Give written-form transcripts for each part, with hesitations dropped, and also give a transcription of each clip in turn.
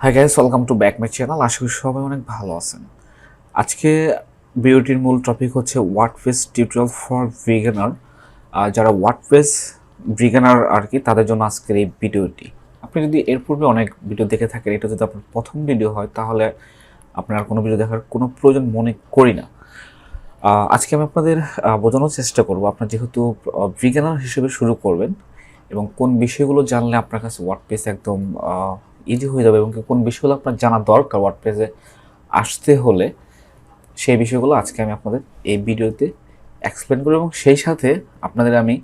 High guys, welcome to back my channel. আশা করি সবাই অনেক ভালো আছেন। আজকে ভিডিওটির মূল টপিক হচ্ছে ওয়ার্ডপ্রেস টিউটোরিয়াল ফর বিগিনার। যারা ওয়ার্ডপ্রেস বিগিনার আর কি, তাদের জন্য আজকের এই ভিডিওটি। আপনি যদি এর পূর্বে অনেক ভিডিও দেখে থাকেন, এটা যদি আপনার প্রথম ভিডিও হয় তাহলে আপনার কোনো ভিডিও দেখার কোনো প্রয়োজন মনে করি না। আজকে আমি আপনাদের বোঝানোর চেষ্টা করব, আপনার যেহেতু বিগিনার হিসেবে শুরু করবেন এবং কোন বিষয়গুলো জানলে আপনার কাছে ওয়ার্ডপ্রেস একদম ইজি হয়ে যাবে এবং কোন বিষয়গুলো আপনার জানা দরকার ওয়ার্ডপ্রেসে আসতে হলে, সেই বিষয়গুলো আজকে আমি আপনাদের এই ভিডিওতে এক্সপ্লেন করব এবং সেই সাথে আপনাদের আমি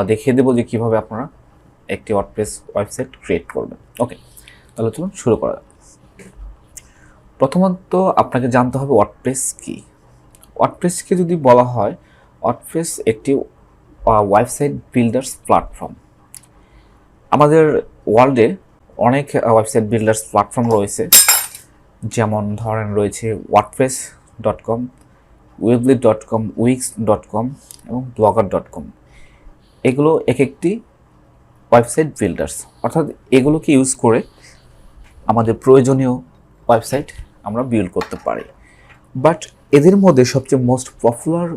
দেখিয়ে দেবো যে কীভাবে আপনারা একটি ওয়ার্ডপ্রেস ওয়েবসাইট ক্রিয়েট করবেন। ওকে, তাহলে চলুন শুরু করা যাক। প্রথমত আপনাকে জানতে হবে ওয়ার্ডপ্রেস কী। ওয়ার্ডপ্রেসকে যদি বলা হয়, ওয়ার্ডপ্রেস একটি ওয়েবসাইট বিল্ডার্স প্ল্যাটফর্ম। আমাদের ওয়ার্ল্ডে অনেক ওয়েবসাইট বিল্ডার্স প্ল্যাটফর্ম রয়েছে, যেমন ধরেন রয়েছে wordpress.com, weebly.com, wix.com এবং blogger.com। এগুলো এক একটি ওয়েবসাইট বিল্ডার্স, অর্থাৎ এগুলোকে ইউজ করে আমাদের প্রয়োজনীয় ওয়েবসাইট আমরা বিল্ড করতে পারি। বাট এদের মধ্যে সবচেয়ে most popular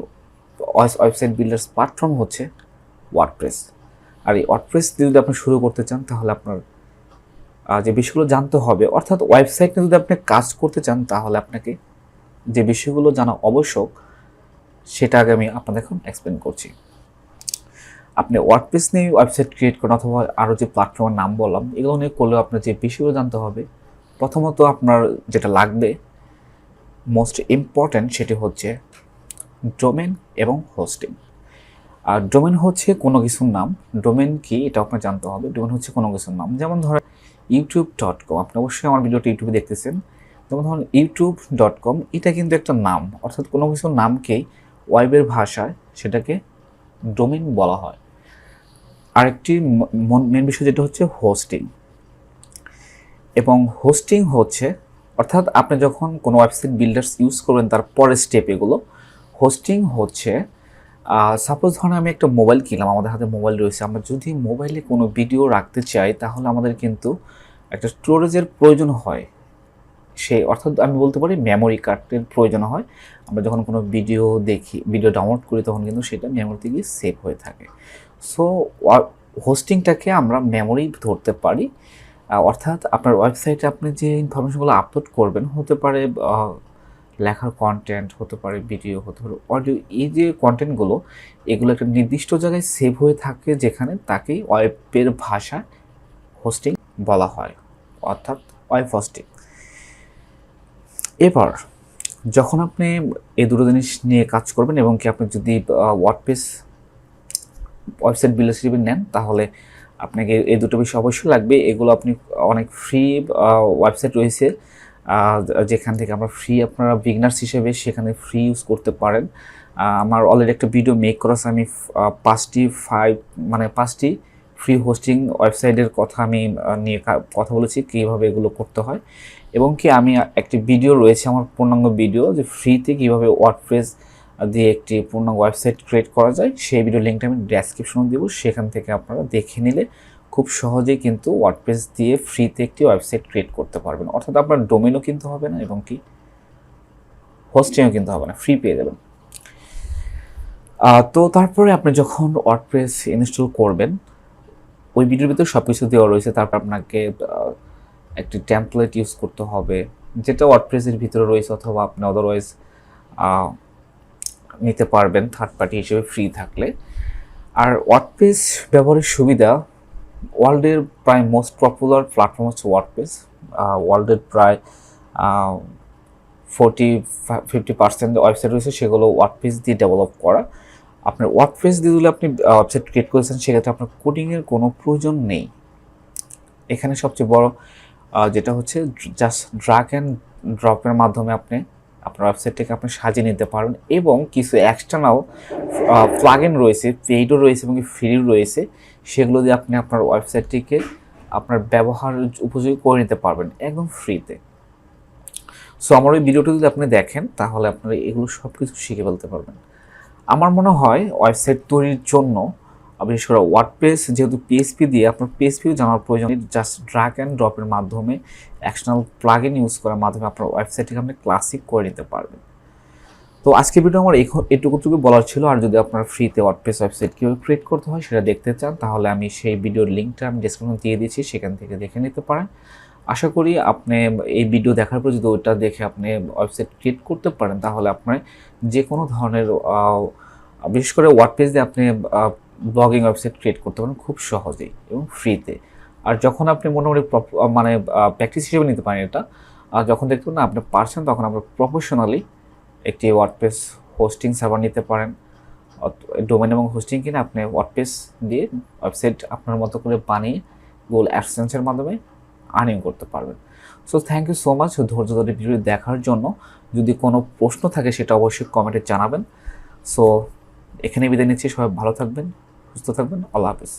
website builders platform হচ্ছে ওয়ার্ডপ্রেস। আর এই ওয়ার্ডপ্রেস দিয়ে যদি আপনি শুরু করতে চান তাহলে আপনার যে বিষয়গুলো জানতে হবে, অর্থাৎ ওয়েবসাইট নিয়ে যদি আপনি কাজ করতে চান তাহলে আপনাকে যে বিষয়গুলো জানা আবশ্যক সেটা আগে আমি আপনাদের এখন এক্সপ্লেন করছি। আপনি ওয়ার্ডপ্রেস নিয়ে ওয়েবসাইট ক্রিয়েট করেন অথবা আরও যে প্ল্যাটফর্মের নাম বললাম, এগুলো নিয়ে করলেও আপনার যে বিষয়গুলো জানতে হবে, প্রথমত আপনার যেটা লাগবে মোস্ট ইম্পর্ট্যান্ট সেটি হচ্ছে ডোমেন এবং হোস্টিং। আর ডোমেন হচ্ছে কোনো কিছুর নাম। ডোমেন কি এটা আপনার জানতে হবে। ডোমেন হচ্ছে কোনো কিছুর নাম, যেমন ধরেন youtube.com। আপনি অবশ্যই আমার ভিডিওটি ইউটিউবে দেখতেছেন। যেমন ধরুন youtube.com, এটা কিন্তু একটা নাম, অর্থাৎ কোনো কিছুর নামকেই ওয়েবের ভাষায় সেটাকে ডোমেন বলা হয়। আরেকটি মেন বিষয় যেটা হচ্ছে হোস্টিং। এবং হোস্টিং হচ্ছে, অর্থাৎ আপনি যখন কোনো ওয়েবসাইট বিল্ডার্স ইউজ করবেন তার পরের স্টেপ এগুলো। হোস্টিং হচ্ছে, সাপোজ ধরুন আমি একটা মোবাইল কিনলাম, আমাদের হাতে মোবাইল রয়েছে। আমরা যদি মোবাইলে কোনো ভিডিও রাখতে চাই তাহলে আমাদের কিন্তু একটা স্টোরেজের প্রয়োজন হয়। অর্থাৎ আমি বলতে পারি মেমোরি কার্ডের প্রয়োজন হয়। আমরা যখন কোনো ভিডিও দেখি, ভিডিও ডাউনলোড করি, তখন কিন্তু সেটা মেমোরিতে গিয়ে সেভ হয়ে থাকে। সো হোস্টিংটাকে আমরা মেমোরি ধরতে পারি। অর্থাৎ আপনার ওয়েবসাইটে আপনি যে ইনফরমেশনগুলো আপলোড করবেন, হতে পারে লেখার কন্টেন্ট, হতে পারে ভিডিও, হতে পারে অডিও, এই যে কন্টেন্টগুলো, এগুলো একটা নির্দিষ্ট জায়গায় সেভ হয়ে থাকে, যেখানে তাকেই ওয়েবের ভাষায় হোস্টিং বলা হয়, অর্থাৎ ওয়েব হোস্টিং। এবার যখন আপনি এই দুটো জিনিস নিয়ে কাজ করবেন এবং কি আপনি যদি ওয়ার্ডপ্রেস ওয়েবসাইট বিল্ডার হিসেবে নেন, তাহলে আপনাকে এই দুটো বিষয় অবশ্যই লাগবে। এগুলো আপনি অনেক ফ্রি ওয়েবসাইট রয়েছে যেখান থেকে আমরা ফ্রি, আপনারা বিগনার্স হিসেবে সেখানে ফ্রি ইউজ করতে পারেন। আমার অলরেডি একটা ভিডিও মেক করা আছে, আমি পাঁচটি ফ্রি হোস্টিং ওয়েবসাইটের কথা আমি নিয়ে কথা বলেছি, কীভাবে এগুলো করতে হয়। এবং কি আমি একটি ভিডিও রয়েছে আমার পূর্ণাঙ্গ ভিডিও, যে ফ্রিতে কীভাবে ওয়ার্ডপ্রেস দিয়ে একটি পূর্ণাঙ্গ ওয়েবসাইট ক্রিয়েট করা যায়, সেই ভিডিও লিঙ্কটা আমি ডেসক্রিপশনে দেবো। সেখান থেকে আপনারা দেখে নিলে খুব সহজেই কিন্তু ওয়ার্ডপ্রেস দিয়ে ফ্রিতে একটি ওয়েবসাইট ক্রিয়েট করতে পারবেন। অর্থাৎ আপনার ডোমেনও কিনতে হবে না এবং কি হোস্টিংও কিনতে হবে না, ফ্রি পেয়ে যাবেন। তো তারপরে আপনি যখন ওয়ার্ডপ্রেস ইনস্টল করবেন, ওই ভিডিওর ভিতরে সব কিছু দেওয়া রয়েছে। তারপর আপনাকে একটি টেমপ্লেট ইউজ করতে হবে, যেটা ওয়ার্ডপ্রেসের ভিতরে রয়েছে, অথবা আপনি আদারওয়াইজ নিতে পারবেন থার্ড পার্টি হিসেবে ফ্রি থাকলে। আর ওয়ার্ডপ্রেস ব্যবহারের সুবিধা, ওয়ার্ল্ডের প্রায় মোস্ট পপুলার প্ল্যাটফর্ম হচ্ছে ওয়ার্ডপ্রেস। ওয়ার্ল্ডের প্রায় 40-50% ওয়েবসাইট রয়েছে, সেগুলো ওয়ার্ডপ্রেস দিয়ে ডেভেলপ করা। আপনার ওয়ার্ডপ্রেস দিয়ে যদি আপনি ওয়েবসাইট ক্রিয়েট করেছেন, সেক্ষেত্রে আপনার কোডিংয়ের কোনো প্রয়োজন নেই। এখানে সবচেয়ে বড় যেটা হচ্ছে জাস্ট ড্র্যাগ অ্যান্ড ড্রপের মাধ্যমে আপনি আপনার ওয়েবসাইটটাকে আপনি সাজিয়ে নিতে পারেন। এবং কিছু এক্সটার্নাল প্লাগইন রয়েছে, পেইডও রয়েছে এবং ফ্রিও রয়েছে, সেগুলো দিয়ে আপনি আপনার ওয়েবসাইটটিকে আপনার ব্যবহার উপযোগী করে নিতে পারবেন একদম ফ্রিতে। সো আমার ওই ভিডিওটি যদি আপনি দেখেন তাহলে আপনারা এগুলো সব কিছু শিখে ফেলতে পারবেন। আমার মনে হয় ওয়েবসাইট তৈরির জন্য বিশেষ করে ওয়ার্ডপ্রেস যেহেতু পিএইচপি দিয়ে, আপনার পিএইচপিও জানার প্রয়োজন নেই, জাস্ট ড্র্যাগ অ্যান্ড ড্রপের মাধ্যমে এক্সটার্নাল প্লাগইন ইউজ করার মাধ্যমে আপনার ওয়েবসাইটটিকে আপনি ক্লাসিক করে নিতে পারবেন। তো আজকে ভিডিও আমার এটুকুটুকু বলার ছিল। আর যদি আপনার ফ্রিতে ওয়ার্ডপ্রেস ওয়েবসাইট কীভাবে ক্রিয়েট করতে হয় সেটা দেখতে চান, তাহলে আমি সেই ভিডিওর লিঙ্কটা আমি ডেসক্রিপশনে দিয়ে দিয়েছি, সেখান থেকে দেখে নিতে পারেন। আশা করি আপনি এই ভিডিও দেখার পর যদি ওটা দেখে আপনি ওয়েবসাইট ক্রিয়েট করতে পারেন, তাহলে আপনার যে কোনো ধরনের বিশেষ করে ওয়ার্ডপ্রেস দিয়ে আপনি ব্লগিং ওয়েবসাইট ক্রিয়েট করতে পারেন খুব সহজেই এবং ফ্রিতে। আর যখন আপনি মোটামুটি মানে প্র্যাকটিস হিসেবে নিতে পারেন এটা, আর যখন দেখবেন না আপনি পারছেন, তখন আমরা প্রফেশনালি একটি ওয়ার্ডপ্রেস হোস্টিং সার্ভার নিতে পারেন। ডোমেন এবং হোস্টিং কিনে আপনি ওয়ার্ডপ্রেস দিয়ে ওয়েবসাইট আপনার মতো করে বানিয়ে গুগল অ্যাডসেন্সের মাধ্যমে আর্নিং করতে পারবেন। So thank you so much ধৈর্য ধরে ভিডিও দেখার জন্য। যদি কোনো প্রশ্ন থাকে সেটা অবশ্যই কমেন্টে জানাবেন। সো এখানে বিদায় নিচ্ছি, সবাই ভালো থাকবেন, সুস্থ থাকবেন, আল্লাহ হাফেজ।